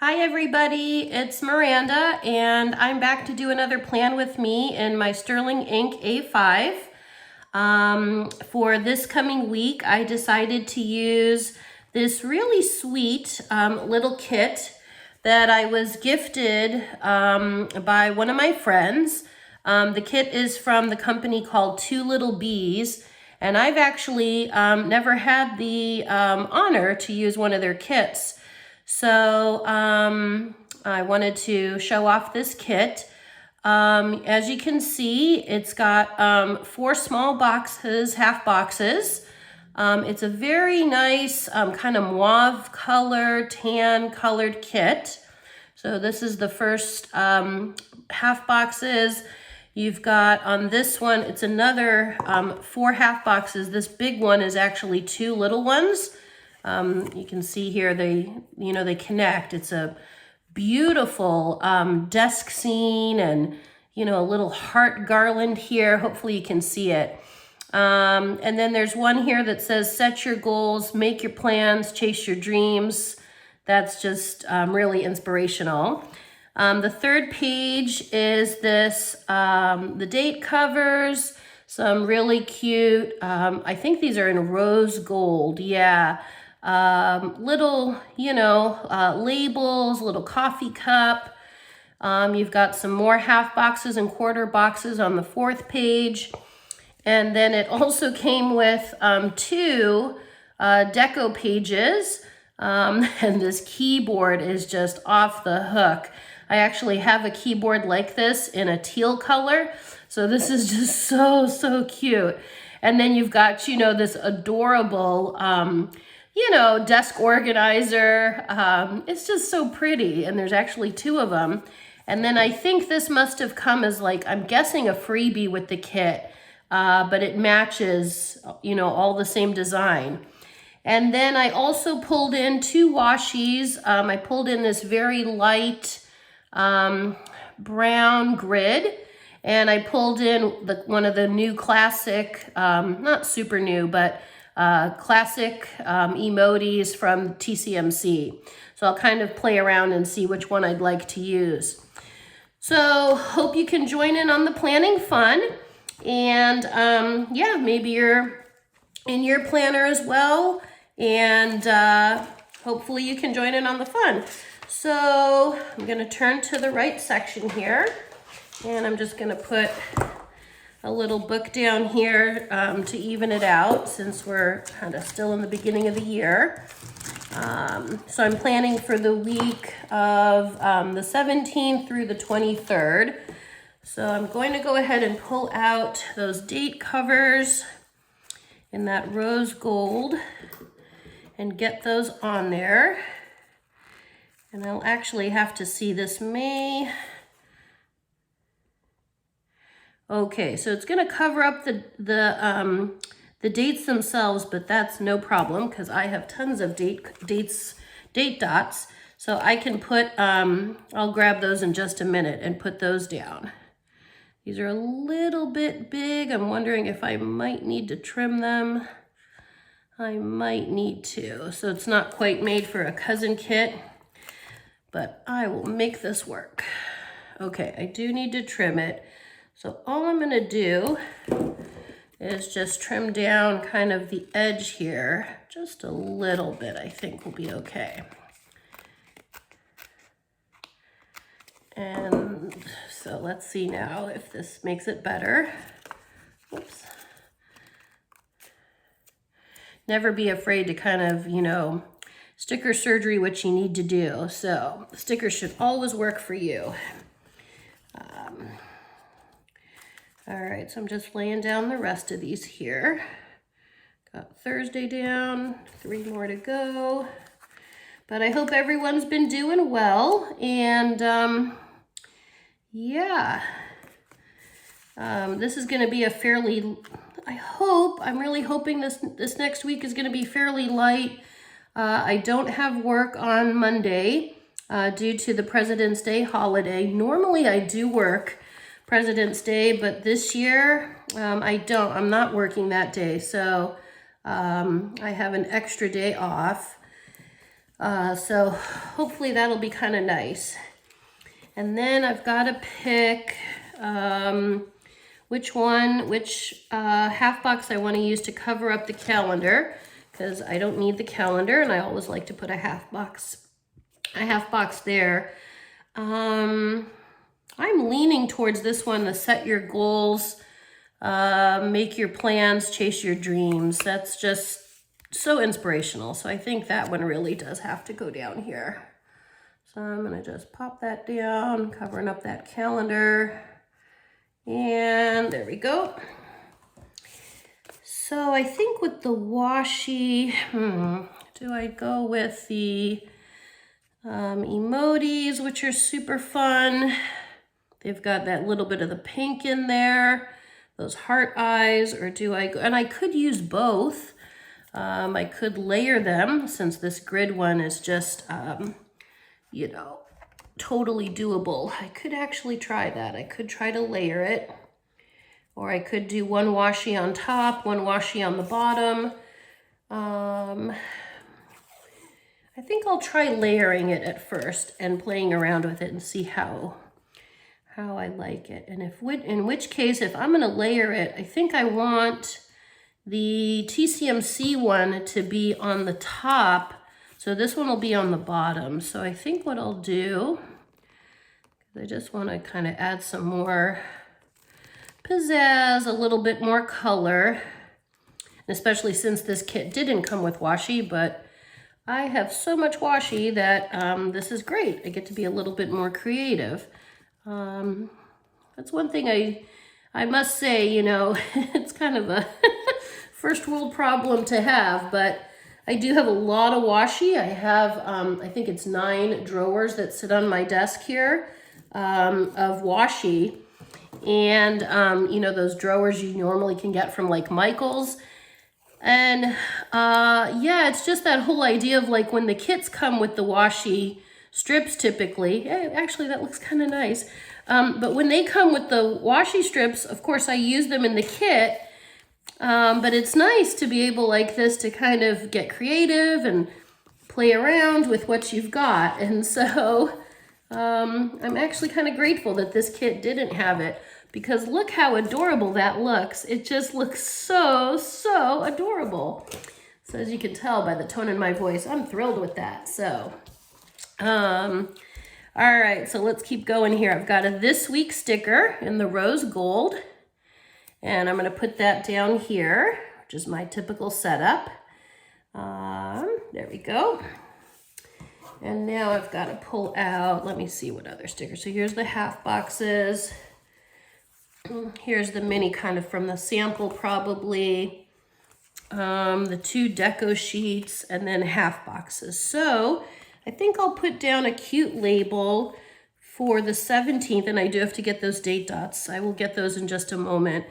Hi everybody, it's Miranda and I'm back to do another plan with me in my Sterling Ink A5. For this coming week, I decided to use this really sweet little kit that I was gifted by one of my friends. The kit is from the company called Two Lil Bees, and I've actually never had the honor to use one of their kits. So I wanted to show off this kit. As you can see, it's got 4 small boxes, half boxes. It's a very nice kind of mauve color, tan colored kit. So this is the first half boxes. You've got on this one, it's another 4 half boxes. This big one is actually 2 little ones. You can see here they connect. It's a beautiful desk scene and a little heart garland here. Hopefully you can see it. And then there's one here that says set your goals, make your plans, chase your dreams. That's just really inspirational. The third page is this, the date covers, some really cute, I think these are in rose gold, yeah. Little, labels, little coffee cup. You've got some more half boxes and quarter boxes on the 4th page. And then it also came with 2 deco pages. And this keyboard is just off the hook. I actually have a keyboard like this in a teal color. So this is just so cute. And then you've got, this adorable, desk organizer. It's just so pretty. And there's actually 2 of them. And then I think this must have come as I'm guessing a freebie with the kit. But it matches, all the same design. And then I also pulled in 2 washies. I pulled in this very light brown grid. And I pulled in one of the new classic, not super new, but classic emojis from TCMC. So I'll kind of play around and see which one I'd like to use. So hope you can join in on the planning fun. And yeah, maybe you're in your planner as well. And hopefully you can join in on the fun. So I'm gonna turn to the right section here. And I'm just gonna put a little book down here to even it out since we're kind of still in the beginning of the year. So I'm planning for the week of the 17th through the 23rd. So I'm going to go ahead and pull out those date covers in that rose gold and get those on there. And I'll actually have to see this May. Okay, so it's going to cover up the dates themselves, but that's no problem because I have tons of date dots. So I can put, I'll grab those in just a minute and put those down. These are a little bit big. I'm wondering if I might need to trim them. I might need to. So it's not quite made for a cousin kit, but I will make this work. Okay, I do need to trim it. So all I'm gonna do is just trim down kind of the edge here. Just a little bit, I think will be okay. And so let's see now if this makes it better. Whoops. Never be afraid to kind of, sticker surgery, what you need to do. So stickers should always work for you. All right, so I'm just laying down the rest of these here. Got Thursday down, 3 more to go. But I hope everyone's been doing well. And yeah, this is gonna be a fairly, I'm really hoping this next week is gonna be fairly light. I don't have work on Monday due to the President's Day holiday. Normally I do work President's Day, but this year I don't. I'm not working that day, so I have an extra day off. So hopefully that'll be kind of nice. And then I've got to pick which half box I want to use to cover up the calendar, because I don't need the calendar and I always like to put a half box there. I'm leaning towards this one, the set your goals, make your plans, chase your dreams. That's just so inspirational. So I think that one really does have to go down here. So I'm gonna just pop that down, covering up that calendar. And there we go. So I think with the washi, do I go with the emojis, which are super fun? They've got that little bit of the pink in there, those heart eyes, or do I go, and I could use both. I could layer them, since this grid one is just, you know, totally doable. I could actually try that. I could try to layer it, or I could do one washi on top, one washi on the bottom. I think I'll try layering it at first and playing around with it and see how I like it. And in which case, if I'm gonna layer it, I think I want the TCMC one to be on the top. So this one will be on the bottom. So I think what I'll do, I just want to kind of add some more pizzazz, a little bit more color, especially since this kit didn't come with washi, but I have so much washi that this is great. I get to be a little bit more creative. That's one thing I must say, you know, it's kind of a first world problem to have, but I do have a lot of washi. I have, I think it's 9 drawers that sit on my desk here of washi. And, you know, those drawers you normally can get from like Michael's. And yeah, it's just that whole idea of like when the kits come with the washi strips typically, actually that looks kind of nice. But when they come with the washi strips, of course I use them in the kit. But it's nice to be able like this to kind of get creative and play around with what you've got. And so I'm actually kind of grateful that this kit didn't have it, because look how adorable that looks. It just looks so, so adorable. So as you can tell by the tone in my voice, I'm thrilled with that. So, all right, so let's keep going here. I've got a This Week sticker in the rose gold. And I'm going to put that down here, which is my typical setup. There we go. And now I've got to pull out, let me see what other stickers. So here's the half boxes. Here's the mini kind of from the sample probably. The 2 deco sheets, and then half boxes. So I think I'll put down a cute label for the 17th, and I do have to get those date dots. I will get those in just a moment.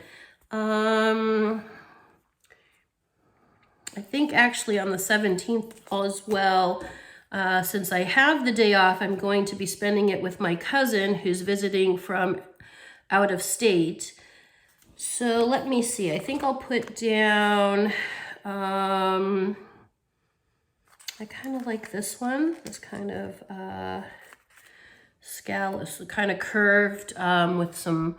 I think actually on the 17th as well, since I have the day off, I'm going to be spending it with my cousin who's visiting from out of state. So let me see, I think I'll put down, I kind of like this one, this kind of scallop, kind of curved with some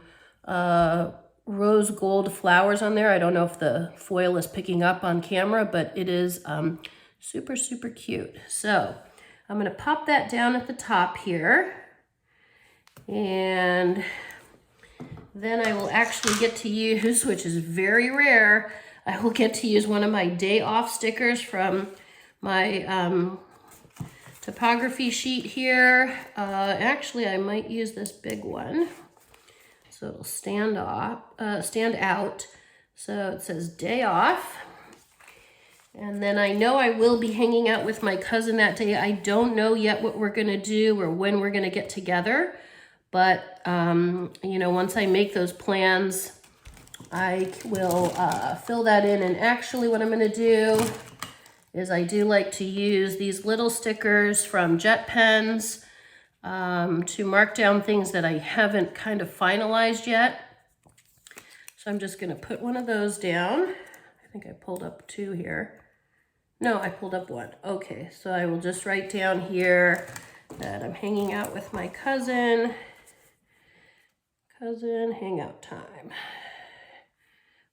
rose gold flowers on there. I don't know if the foil is picking up on camera, but it is super, super cute. So I'm going to pop that down at the top here. And then I will actually get to use, which is very rare, I will get to use one of my day off stickers from my topography sheet here. Actually, I might use this big one, so it'll stand out. So it says day off. And then I know I will be hanging out with my cousin that day. I don't know yet what we're gonna do or when we're gonna get together. But, you know, once I make those plans, I will fill that in. And actually what I'm gonna do is I do like to use these little stickers from Jet Pens to mark down things that I haven't kind of finalized yet. So I'm just gonna put one of those down. I think I pulled up 2 here. No, I pulled up one. Okay, so I will just write down here that I'm hanging out with my cousin. Cousin hangout time.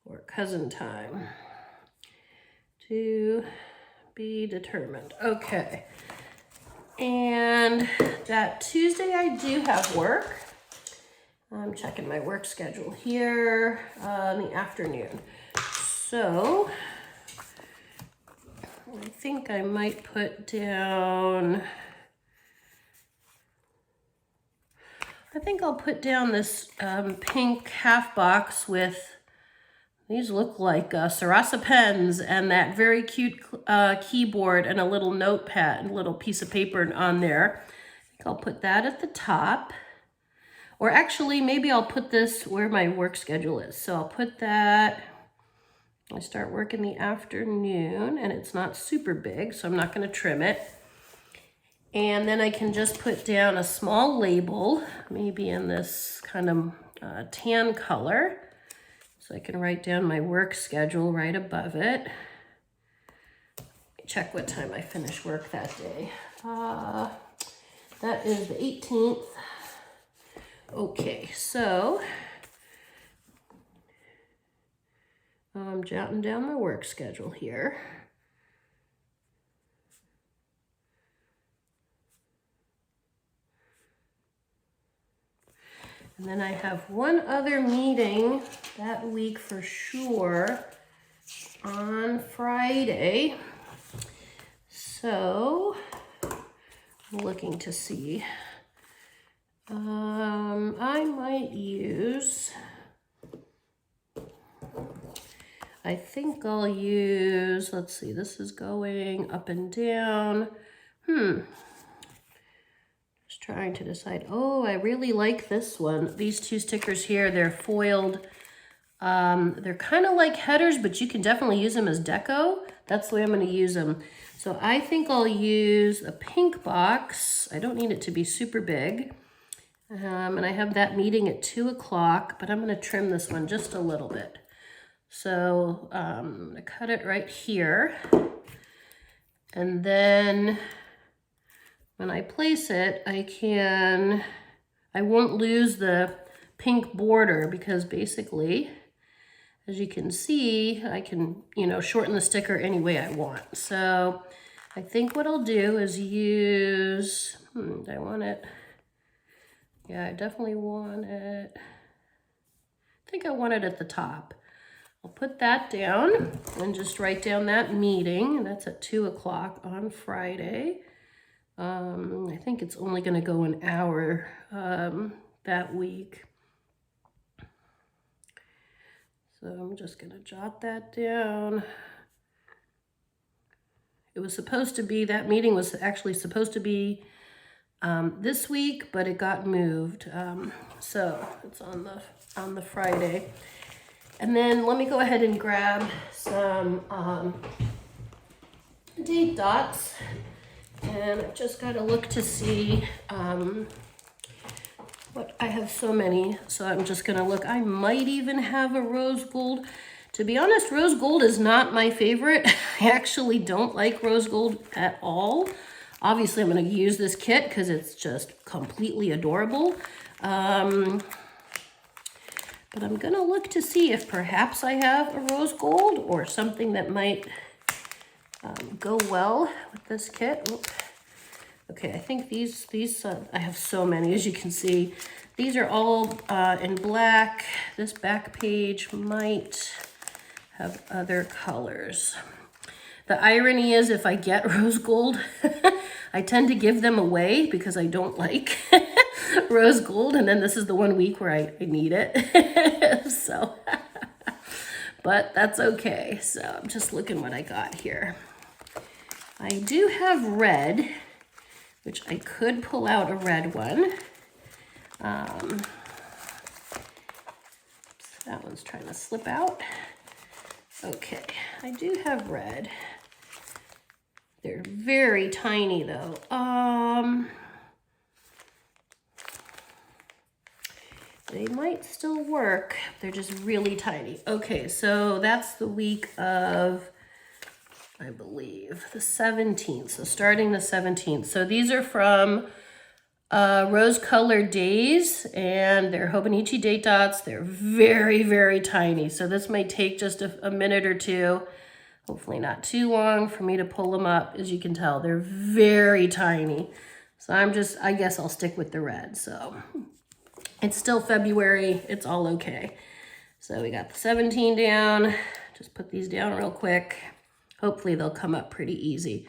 Or cousin time. To be determined. Okay. And that Tuesday I do have work. I'm checking my work schedule here in the afternoon. So I think I might put down, I think I'll put down this pink half box with, these look like Sarasa pens and that very cute keyboard and a little notepad and a little piece of paper on there. I think I'll put that at the top. Or actually, maybe I'll put this where my work schedule is. So I'll put that, I start work in the afternoon and it's not super big, so I'm not gonna trim it. And then I can just put down a small label, maybe in this kind of tan color. So I can write down my work schedule right above it. Check what time I finish work that day. That is the 18th. Okay, so I'm jotting down my work schedule here. And then I have one other meeting that week for sure on Friday. So I'm looking to see. I might use, I think I'll use, let's see, this is going up and down. Just trying to decide. Oh, I really like this one. These two stickers here, they're foiled. They're kind of like headers, but you can definitely use them as deco. That's the way I'm going to use them. So I think I'll use a pink box. I don't need it to be super big. And I have that meeting at 2 o'clock, but I'm going to trim this one just a little bit. So I'm going to cut it right here. And then when I place it, I won't lose the pink border because basically, as you can see, I can, shorten the sticker any way I want. So I think what I'll do is use, do I want it? Yeah, I definitely want it. I think I want it at the top. I'll put that down and just write down that meeting. That's at 2 o'clock on Friday. I think it's only going to go an hour that week. So I'm just going to jot that down. It was supposed to be, that meeting was actually supposed to be this week, but it got moved. So it's on the Friday. And then let me go ahead and grab some date dots. And I've just got to look to see what I have so many. So I'm just going to look. I might even have a rose gold. To be honest, rose gold is not my favorite. I actually don't like rose gold at all. Obviously, I'm going to use this kit because it's just completely adorable. But I'm going to look to see if perhaps I have a rose gold or something that might go well with this kit. Oop. Okay, I think these I have so many, as you can see. These are all in black. This back page might have other colors. The irony is if I get rose gold, I tend to give them away because I don't like rose gold. And then this is the 1 week where I need it. So, but that's okay. So I'm just looking what I got here. I do have red, which I could pull out a red one. That one's trying to slip out. Okay, I do have red. They're very tiny though. They might still work. They're just really tiny. Okay, so that's the week of I believe, the 17th. So starting the 17th. So these are from Rose Colored Days, and they're Hobonichi date dots. They're very, very tiny. So this might take just a minute or two, hopefully not too long, for me to pull them up. As you can tell, they're very tiny. So I guess I'll stick with the red. So it's still February. It's all okay. So we got the 17 down. Just put these down real quick. Hopefully they'll come up pretty easy.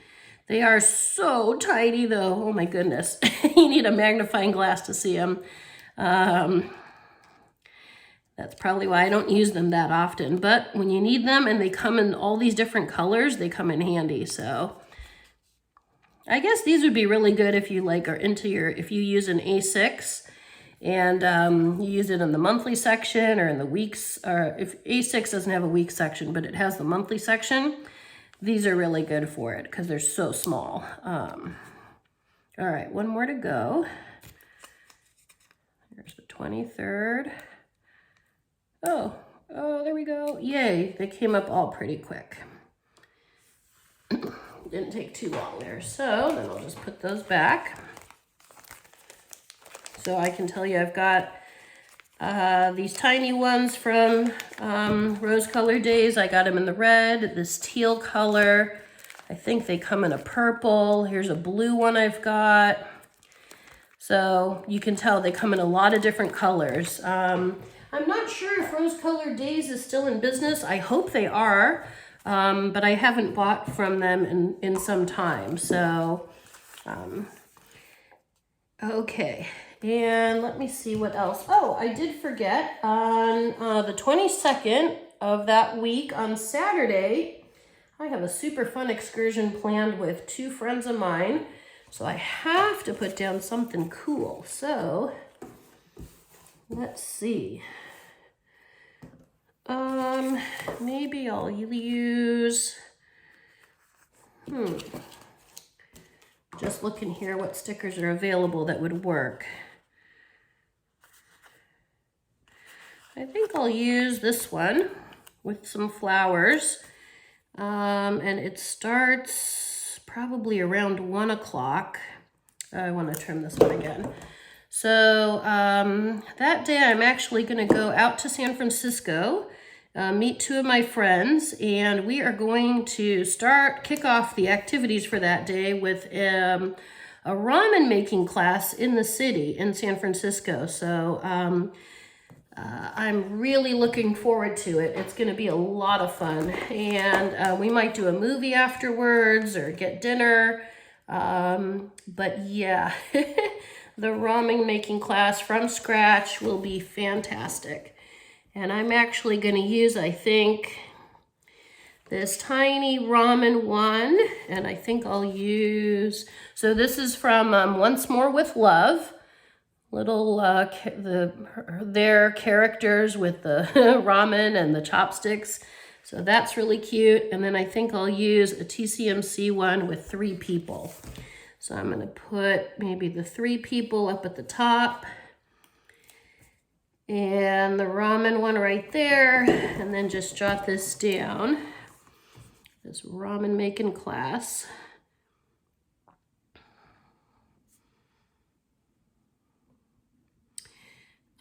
They are so tiny though. Oh my goodness. You need a magnifying glass to see them. That's probably why I don't use them that often. But when you need them and they come in all these different colors, they come in handy. So I guess these would be really good if you are into if you use an A6 and you use it in the monthly section or in the weeks, or if A6 doesn't have a week section, but it has the monthly section. These are really good for it because they're so small. All right, one more to go. Here's the 23rd. Oh, there we go. Yay, they came up all pretty quick. Didn't take too long there. So then I'll just put those back. So I can tell you I've got these tiny ones from Rose Colored Days. I got them in the red, this teal color. I think they come in a purple. Here's a blue one I've got. So you can tell they come in a lot of different colors. I'm not sure if Rose Colored Days is still in business. I hope they are, but I haven't bought from them in some time. So, okay. And let me see what else. Oh, I did forget on the 22nd of that week on Saturday, I have a super fun excursion planned with 2 friends of mine. So I have to put down something cool. So let's see. Maybe I'll use, just looking here what stickers are available that would work. I think I'll use this one with some flowers. And it starts probably around 1 o'clock. I want to trim this one again. So that day I'm actually going to go out to San Francisco, meet 2 of my friends, and we are going to kick off the activities for that day with a ramen making class in the city in San Francisco. So I'm really looking forward to it. It's going to be a lot of fun, and we might do a movie afterwards or get dinner. But yeah, the ramen making class from scratch will be fantastic. And I'm actually going to use, I think, this tiny ramen one, and I think I'll use, so this is from Once More with Love. Little their characters with the ramen and the chopsticks. So that's really cute. And then I think I'll use a TCMC one with 3 people. So I'm going to put maybe the 3 people up at the top and the ramen one right there. And then just jot this down, this ramen making class.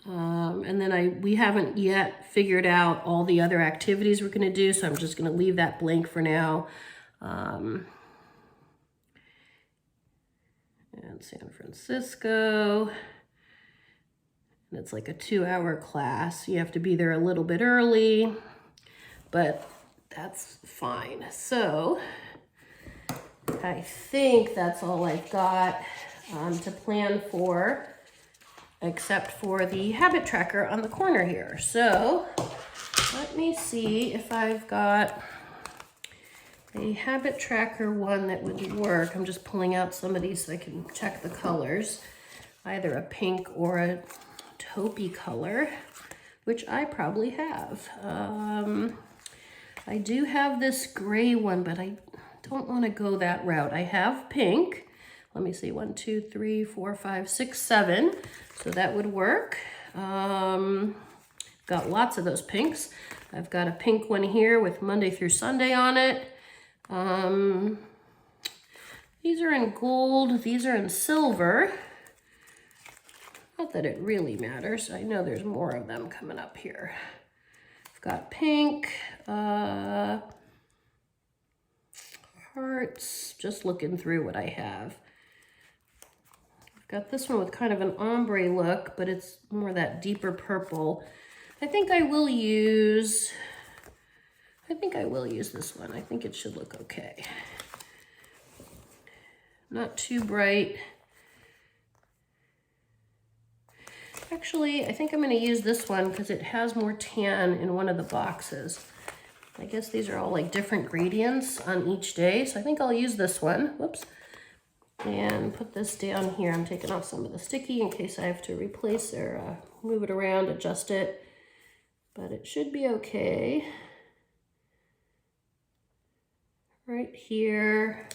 And then we haven't yet figured out all the other activities we're going to do, so I'm just going to leave that blank for now. And San Francisco. And it's like a 2-hour class. You have to be there a little bit early, but that's fine. So I think that's all I've got to plan for, except for the habit tracker on the corner here. So let me see if I've got a habit tracker one that would work. I'm just pulling out some of these so I can check the colors, either a pink or a taupey color, which I probably have. I do have this gray one, but I don't want to go that route. I have pink. Let me see, 1, 2, 3, 4, 5, 6, 7. So that would work. Got lots of those pinks. I've got a pink one here with Monday through Sunday on it. These are in gold, these are in silver. Not that it really matters. I know there's more of them coming up here. I've got pink, hearts, just looking through what I have. I've got this one with kind of an ombre look, but it's more that deeper purple. I think I will use this one. I think it should look okay. Not too bright. Actually, I think I'm going to use this one because it has more tan in one of the boxes. I guess these are all like different gradients on each day, so I think I'll use this one. Whoops. And put this down here. I'm taking off some of the sticky in case I have to replace or move it around, adjust it. But it should be okay. Right here.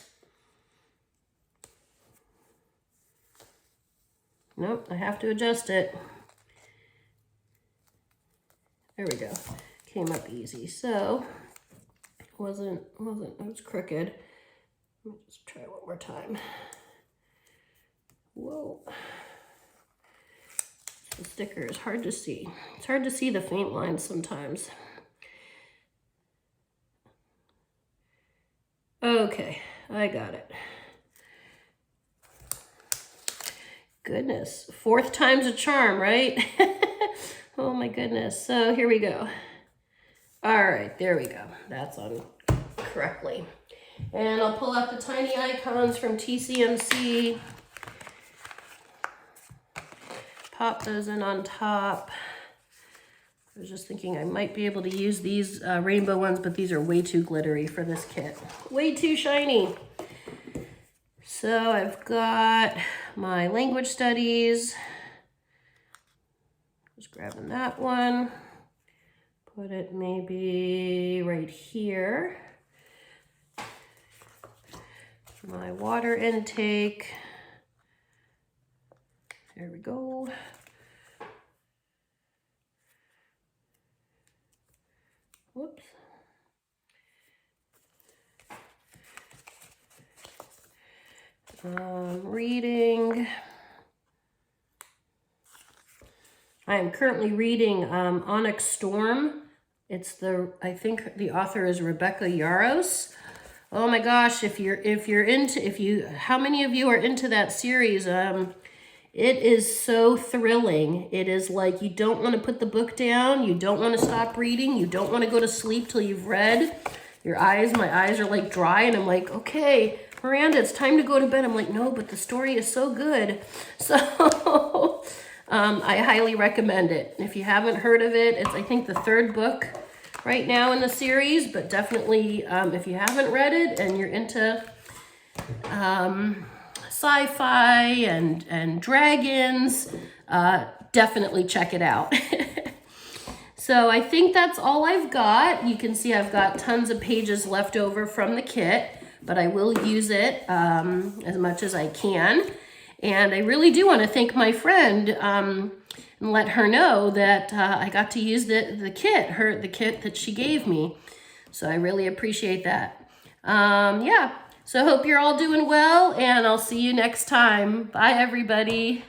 Nope, I have to adjust it. There we go. Came up easy. So it was crooked. Let me just try one more time. Whoa. The sticker is hard to see. It's hard to see the faint lines sometimes. Okay, I got it. Goodness, fourth time's a charm, right? Oh my goodness. So here we go. All right, there we go. That's on correctly. And I'll pull out the tiny icons from TCMC. Pop those in on top. I was just thinking I might be able to use these rainbow ones, but these are way too glittery for this kit. Way too shiny. So I've got my language studies. Just grabbing that one. Put it maybe right here. My water intake. There we go. Whoops. Reading. I am currently reading Onyx Storm. It's I think the author is Rebecca Yarros. Oh my gosh, how many of you are into that series? It is so thrilling. It is like you don't want to put the book down. You don't want to stop reading. You don't want to go to sleep till you've read. My eyes are like dry and I'm like, okay, Miranda, it's time to go to bed. I'm like, no, but the story is so good. So I highly recommend it. If you haven't heard of it, it's I think the third book right now in the series, but definitely if you haven't read it and you're into sci-fi and dragons, definitely check it out. So I think that's all I've got. You can see I've got tons of pages left over from the kit, but I will use it as much as I can. And I really do want to thank my friend and let her know that I got to use the kit that she gave me. So I really appreciate that. Yeah, so I hope you're all doing well, and I'll see you next time. Bye, everybody.